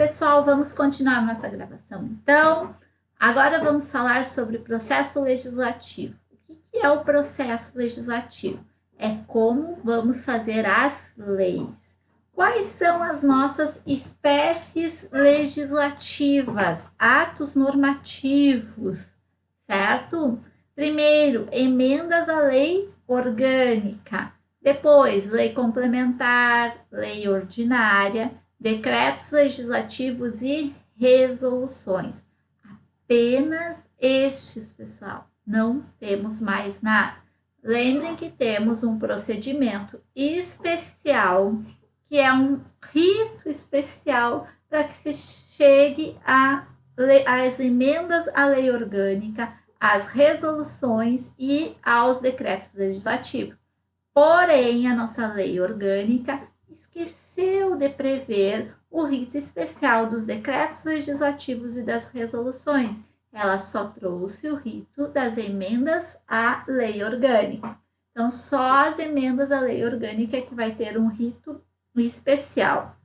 pessoal, vamos continuar nossa gravação então. Agora vamos falar sobre o processo legislativo. O que é o processo legislativo? É como vamos fazer as leis. Quais são as nossas espécies legislativas, atos normativos, certo? Primeiro, emendas à lei orgânica. Depois, lei complementar, lei ordinária, decretos legislativos e resoluções. Apenas estes, pessoal. Não temos mais nada. Lembrem que temos um procedimento especial, que é um rito especial para que se chegue às emendas à lei orgânica, às resoluções e aos decretos legislativos. Porém, a nossa lei orgânica esqueceu de prever o rito especial dos decretos legislativos e das resoluções. Ela só trouxe o rito das emendas à lei orgânica. Então, só as emendas à lei orgânica é que vai ter um rito especial.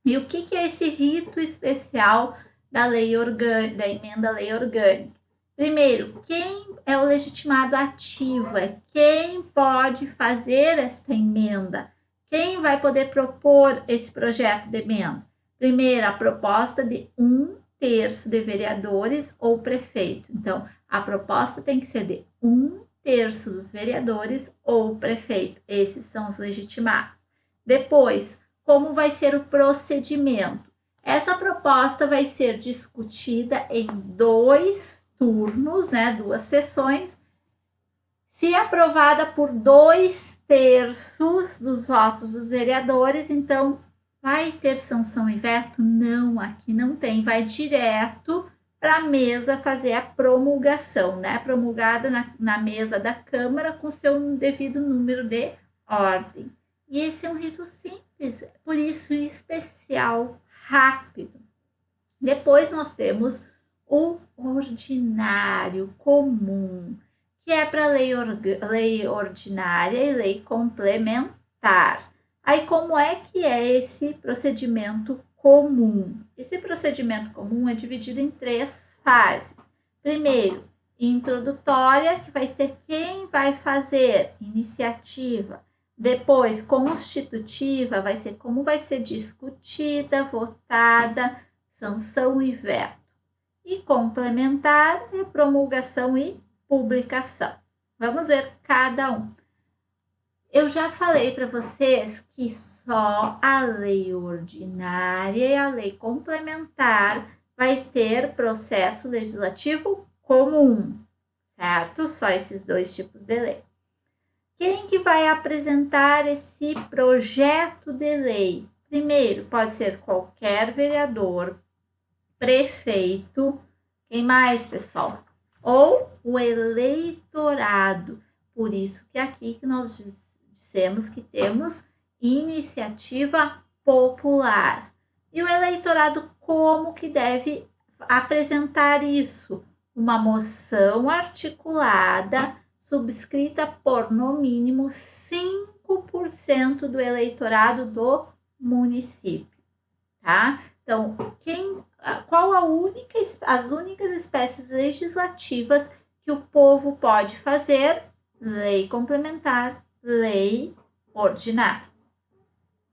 E o que é esse rito especial da emenda à lei orgânica? Primeiro, quem é o legitimado ativo? É quem pode fazer esta emenda? Quem vai poder propor esse projeto de emenda? Primeiro, a proposta de 1/3 de vereadores ou prefeito. Então, a proposta tem que ser de 1/3 dos vereadores ou prefeito. Esses são os legitimados. Depois, como vai ser o procedimento? Essa proposta vai ser discutida em 2 turnos, 2 sessões. Se aprovada por 2/3 dos votos dos vereadores, então vai ter sanção e veto? Não, aqui não tem. Vai direto para a mesa fazer a promulgação, promulgada na mesa da Câmara com seu devido número de ordem. E esse é um rito simples, por isso especial, rápido. Depois nós temos o ordinário comum, que é para lei ordinária e lei complementar. Aí, como é que é esse procedimento comum? Esse procedimento comum é dividido em 3 fases. Primeiro, introdutória, que vai ser quem vai fazer, iniciativa. Depois, constitutiva, vai ser como vai ser discutida, votada, sanção e veto. E complementar é promulgação e publicação. Vamos ver cada um. Eu já falei para vocês que só a lei ordinária e a lei complementar vai ter processo legislativo comum, certo? Só esses 2 tipos de lei. Quem que vai apresentar esse projeto de lei? Primeiro, pode ser qualquer vereador, prefeito, quem mais, pessoal? Ou o eleitorado. Por isso que aqui que nós dissemos que temos iniciativa popular. E o eleitorado como que deve apresentar isso? Uma moção articulada, subscrita por, no mínimo, 5% do eleitorado do município, tá? Então, qual as únicas espécies legislativas que o povo pode fazer? Lei complementar, lei ordinária.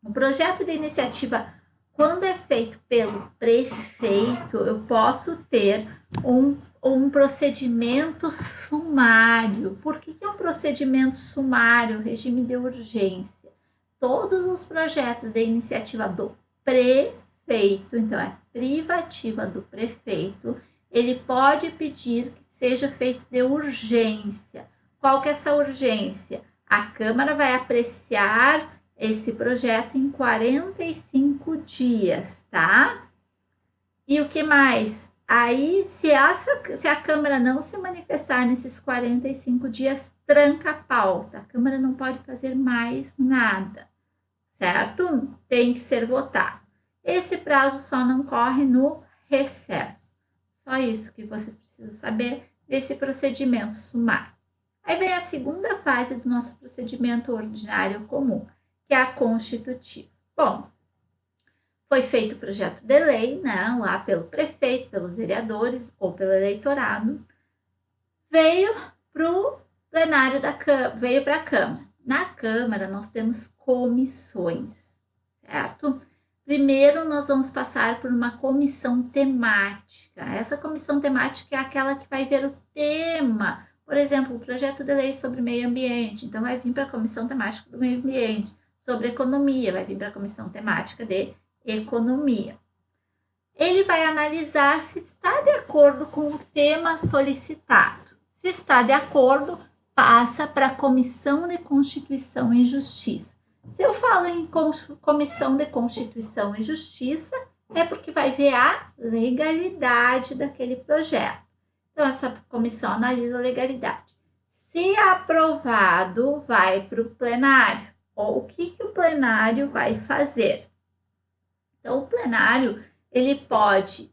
O projeto de iniciativa, quando é feito pelo prefeito, eu posso ter um procedimento sumário. Por que é um procedimento sumário? Regime de urgência. Todos os projetos de iniciativa do prefeito, então é privativa do prefeito, ele pode pedir que seja feito de urgência. Qual que é essa urgência? A Câmara vai apreciar esse projeto em 45 dias, tá? E o que mais? Aí, se a Câmara não se manifestar nesses 45 dias, tranca a pauta. A Câmara não pode fazer mais nada, certo? Tem que ser votado. Esse prazo só não corre no recesso. Só isso que vocês precisam saber desse procedimento sumário. Aí vem a segunda fase do nosso procedimento ordinário comum, que é a constitutiva. Bom, foi feito o projeto de lei, né, lá pelo prefeito, pelos vereadores ou pelo eleitorado, veio para o plenário da Câmara, veio para a Câmara. Na Câmara, nós temos comissões, certo? Primeiro, nós vamos passar por uma comissão temática. Essa comissão temática é aquela que vai ver o tema. Por exemplo, o projeto de lei sobre meio ambiente. Então, vai vir para a comissão temática do meio ambiente. Sobre economia, vai vir para a comissão temática de economia. Ele vai analisar se está de acordo com o tema solicitado. Se está de acordo, passa para a Comissão de Constituição e Justiça. Se eu falo em Comissão de Constituição e Justiça, é porque vai ver a legalidade daquele projeto. Então, essa comissão analisa a legalidade. Se aprovado, vai para o plenário. Ou o que o plenário vai fazer? Então, o plenário, ele pode,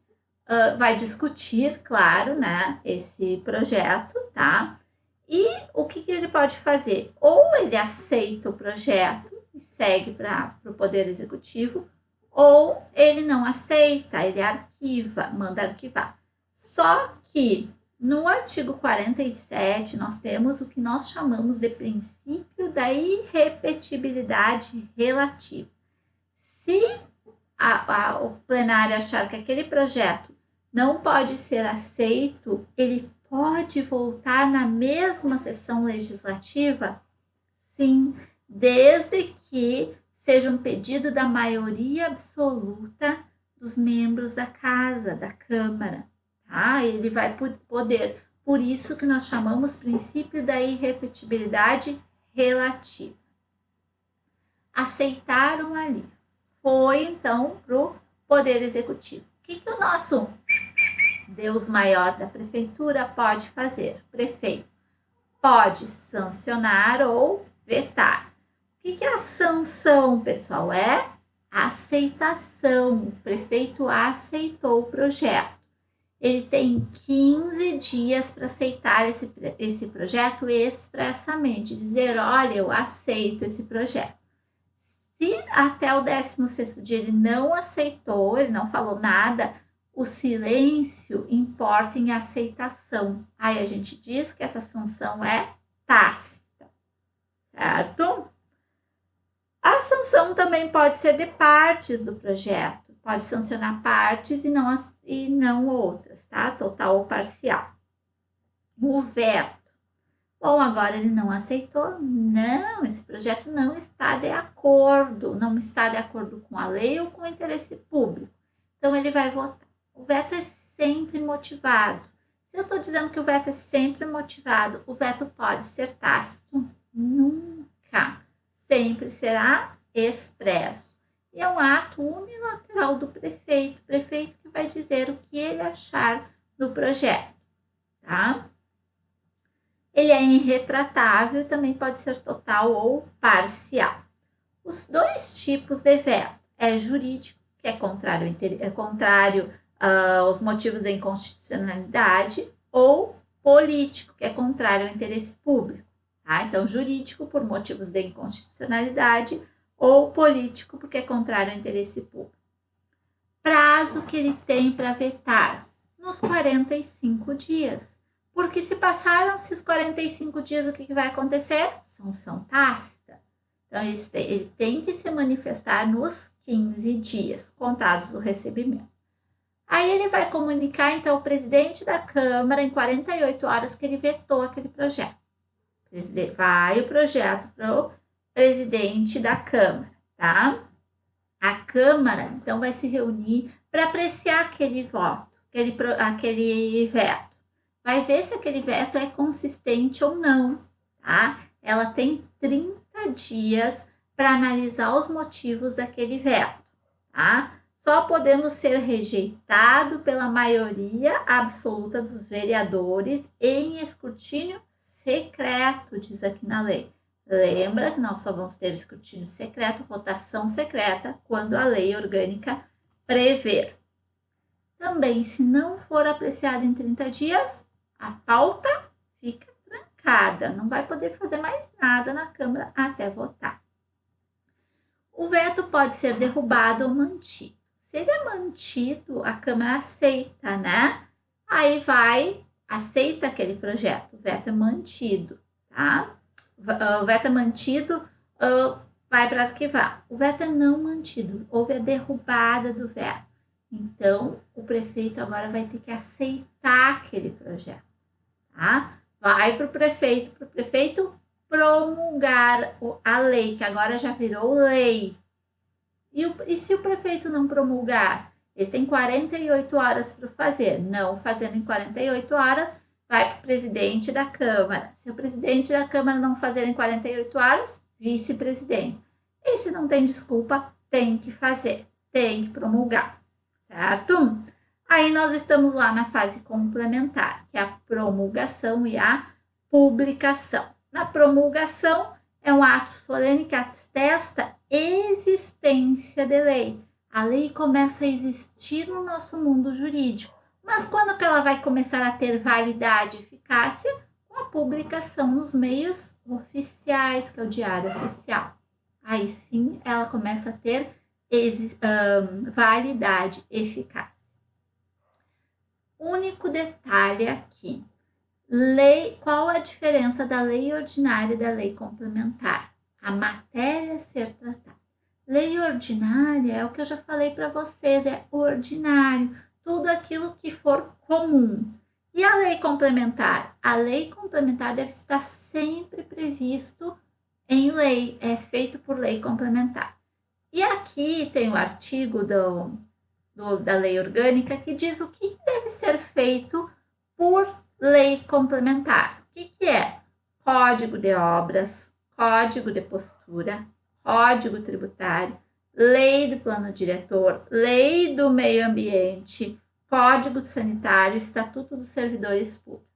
vai discutir, claro, né, esse projeto, tá? E o que ele pode fazer? Ou ele aceita o projeto e segue para o Poder Executivo, ou ele não aceita, ele arquiva, manda arquivar. Só que no artigo 47 nós temos o que nós chamamos de princípio da irrepetibilidade relativa. Se o plenário achar que aquele projeto não pode ser aceito, ele pode voltar na mesma sessão legislativa? Sim, desde que seja um pedido da maioria absoluta dos membros da casa, da Câmara, tá? Ele vai poder, por isso que nós chamamos princípio da irrepetibilidade relativa. Aceitaram ali. Foi, então, para o Poder Executivo. O que o nosso Deus maior da prefeitura pode fazer? O prefeito pode sancionar ou vetar. O que é a sanção, pessoal? É a aceitação. O prefeito aceitou o projeto. Ele tem 15 dias para aceitar esse projeto expressamente. Dizer, olha, eu aceito esse projeto. Se até o 16º dia ele não aceitou, ele não falou nada, o silêncio importa em aceitação. Aí a gente diz que essa sanção é tácita, certo? A sanção também pode ser de partes do projeto, pode sancionar partes e não outras, tá? Total ou parcial. O veto. Bom, agora ele não aceitou? Não, esse projeto não está de acordo com a lei ou com o interesse público. Então, ele vai votar. O veto é sempre motivado. Se eu estou dizendo que o veto é sempre motivado, o veto pode ser tácito? Nunca. Sempre será expresso. E é um ato unilateral do prefeito. O prefeito que vai dizer o que ele achar do projeto, tá? Ele é irretratável, também pode ser total ou parcial. Os dois tipos de veto é jurídico, que é contrário aos motivos da inconstitucionalidade, ou político, que é contrário ao interesse público. Tá? Então, jurídico por motivos de inconstitucionalidade ou político porque é contrário ao interesse público. Prazo que ele tem para vetar? Nos 45 dias. Porque se passaram-se os 45 dias, o que vai acontecer? Sanção tácita. Então, ele tem que se manifestar nos 15 dias, contados do recebimento. Aí ele vai comunicar, então, ao presidente da Câmara em 48 horas que ele vetou aquele projeto. Vai o projeto para o presidente da Câmara, tá? A Câmara, então, vai se reunir para apreciar aquele voto, aquele veto. Vai ver se aquele veto é consistente ou não, tá? Ela tem 30 dias para analisar os motivos daquele veto, tá? Só podendo ser rejeitado pela maioria absoluta dos vereadores em escrutínio secreto, diz aqui na lei. Lembra que nós só vamos ter escrutínio secreto, votação secreta, quando a lei orgânica prever. Também, se não for apreciado em 30 dias, a pauta fica trancada, não vai poder fazer mais nada na Câmara até votar. O veto pode ser derrubado ou mantido. Se ele é mantido, a Câmara aceita, né? Aí aceita aquele projeto, o veto é mantido, tá? O veto é mantido, vai para arquivar. O veto é não mantido, houve a derrubada do veto. Então, o prefeito agora vai ter que aceitar aquele projeto, tá? Vai para o prefeito promulgar a lei, que agora já virou lei. E se o prefeito não promulgar? Ele tem 48 horas para fazer. Não fazendo em 48 horas, vai para o presidente da Câmara. Se o presidente da Câmara não fazer em 48 horas, vice-presidente. E se não tem desculpa, tem que fazer, tem que promulgar, certo? Aí nós estamos lá na fase complementar, que é a promulgação e a publicação. Na promulgação, é um ato solene que atesta existência de lei. A lei começa a existir no nosso mundo jurídico, mas quando que ela vai começar a ter validade e eficácia? Com a publicação nos meios oficiais, que é o Diário Oficial. Aí sim ela começa a ter validade e eficácia. Único detalhe aqui. Qual a diferença da lei ordinária e da lei complementar? A matéria a ser tratada. Lei ordinária é o que eu já falei para vocês, é ordinário, tudo aquilo que for comum. E a lei complementar? A lei complementar deve estar sempre previsto em lei, é feito por lei complementar. E aqui tem o artigo da lei orgânica que diz o que deve ser feito por lei complementar. O que é? Código de obras, código de postura, código tributário, lei do plano diretor, lei do meio ambiente, código sanitário, estatuto dos servidores públicos.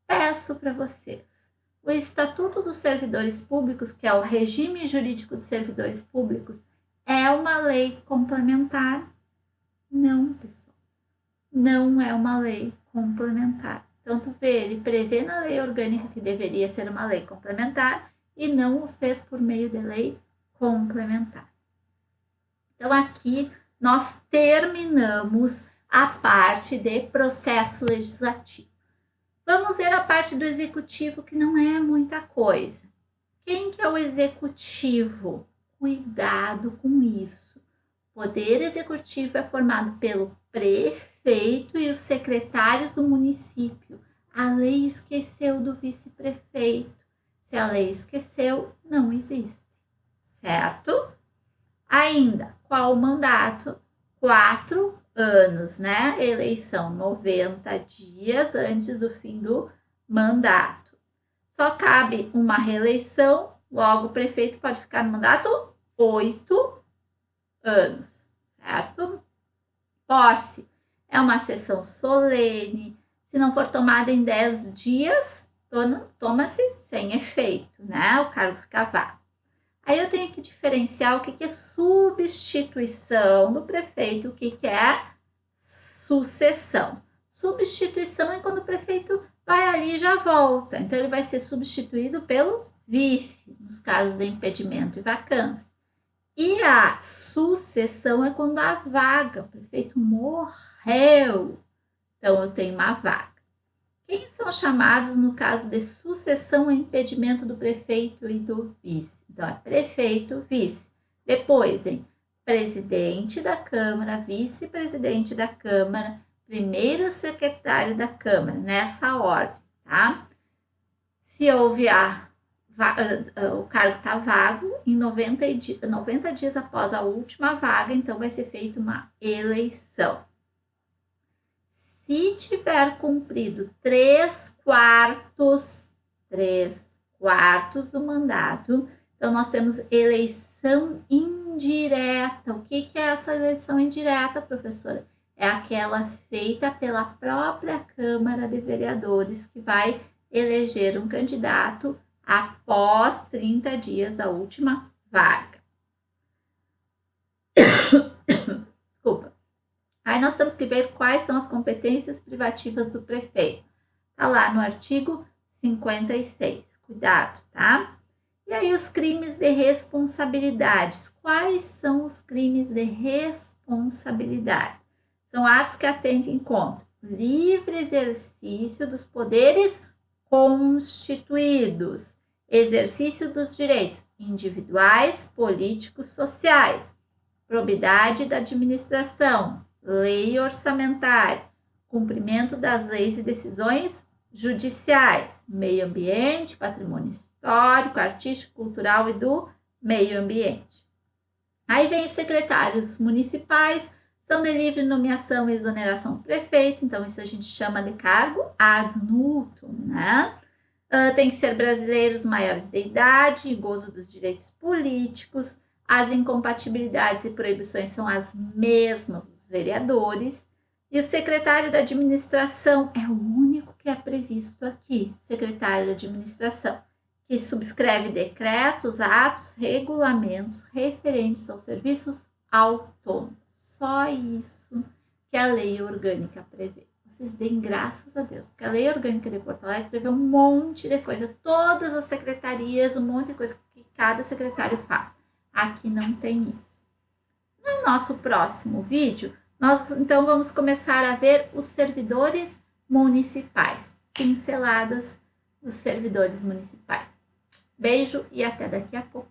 Peço para vocês, o estatuto dos servidores públicos, que é o regime jurídico dos servidores públicos, é uma lei complementar? Não, pessoal, não é uma lei complementar. Então, tu vê, ele prevê na lei orgânica que deveria ser uma lei complementar e não o fez por meio de lei complementar. Então, aqui nós terminamos a parte de processo legislativo. Vamos ver a parte do executivo, que não é muita coisa. Quem que é o executivo? Cuidado com isso. O poder executivo é formado pelo prefeito e os secretários do município. A lei esqueceu do vice-prefeito. Se a lei esqueceu, não existe, certo? Ainda, qual o mandato? 4 anos, né? Eleição 90 dias antes do fim do mandato. Só cabe uma reeleição, logo o prefeito pode ficar no mandato 8 anos, certo? Posse é uma sessão solene, se não for tomada em 10 dias, toma-se sem efeito, né? O cargo fica vago. Aí eu tenho que diferenciar o que é substituição do prefeito, o que é sucessão. Substituição é quando o prefeito vai ali e já volta. Então, ele vai ser substituído pelo vice, nos casos de impedimento e vacância. E a sucessão é quando a vaga, o prefeito morreu. Então, eu tenho uma vaga. Quem são chamados no caso de sucessão e impedimento do prefeito e do vice? Então, é prefeito, vice. Depois, presidente da Câmara, vice-presidente da Câmara, primeiro secretário da Câmara, nessa ordem, tá? Se houve o cargo está vago, em 90 dias após a última vaga, então vai ser feita uma eleição. Se tiver cumprido 3/4 do mandato, então nós temos eleição indireta. O que é essa eleição indireta, professora? É aquela feita pela própria Câmara de Vereadores, que vai eleger um candidato após 30 dias da última vaga. Desculpa. Aí nós temos que ver quais são as competências privativas do prefeito. Tá lá no artigo 56. Cuidado, tá? E aí os crimes de responsabilidades. Quais são os crimes de responsabilidade responsabilidade. São atos que atendem contra o livre exercício dos poderes constituídos, exercício dos direitos individuais, políticos, sociais, probidade da administração, lei orçamentária, cumprimento das leis e decisões judiciais, meio ambiente, patrimônio histórico, artístico, cultural e do meio ambiente. Aí vem os secretários municipais, são de livre nomeação e exoneração do prefeito, então isso a gente chama de cargo ad nutum, né? Tem que ser brasileiros maiores de idade e gozo dos direitos políticos. As incompatibilidades e proibições são as mesmas dos vereadores. E o secretário da administração é o único que é previsto aqui, secretário da administração, que subscreve decretos, atos, regulamentos referentes aos serviços autônomos. Só isso que a lei orgânica prevê. Vocês deem graças a Deus, porque a lei orgânica de Porto Alegre prevê um monte de coisa, todas as secretarias, um monte de coisa que cada secretário faz. Aqui não tem isso. No nosso próximo vídeo, nós então vamos começar a ver os servidores municipais, pinceladas dos servidores municipais. Beijo e até daqui a pouco.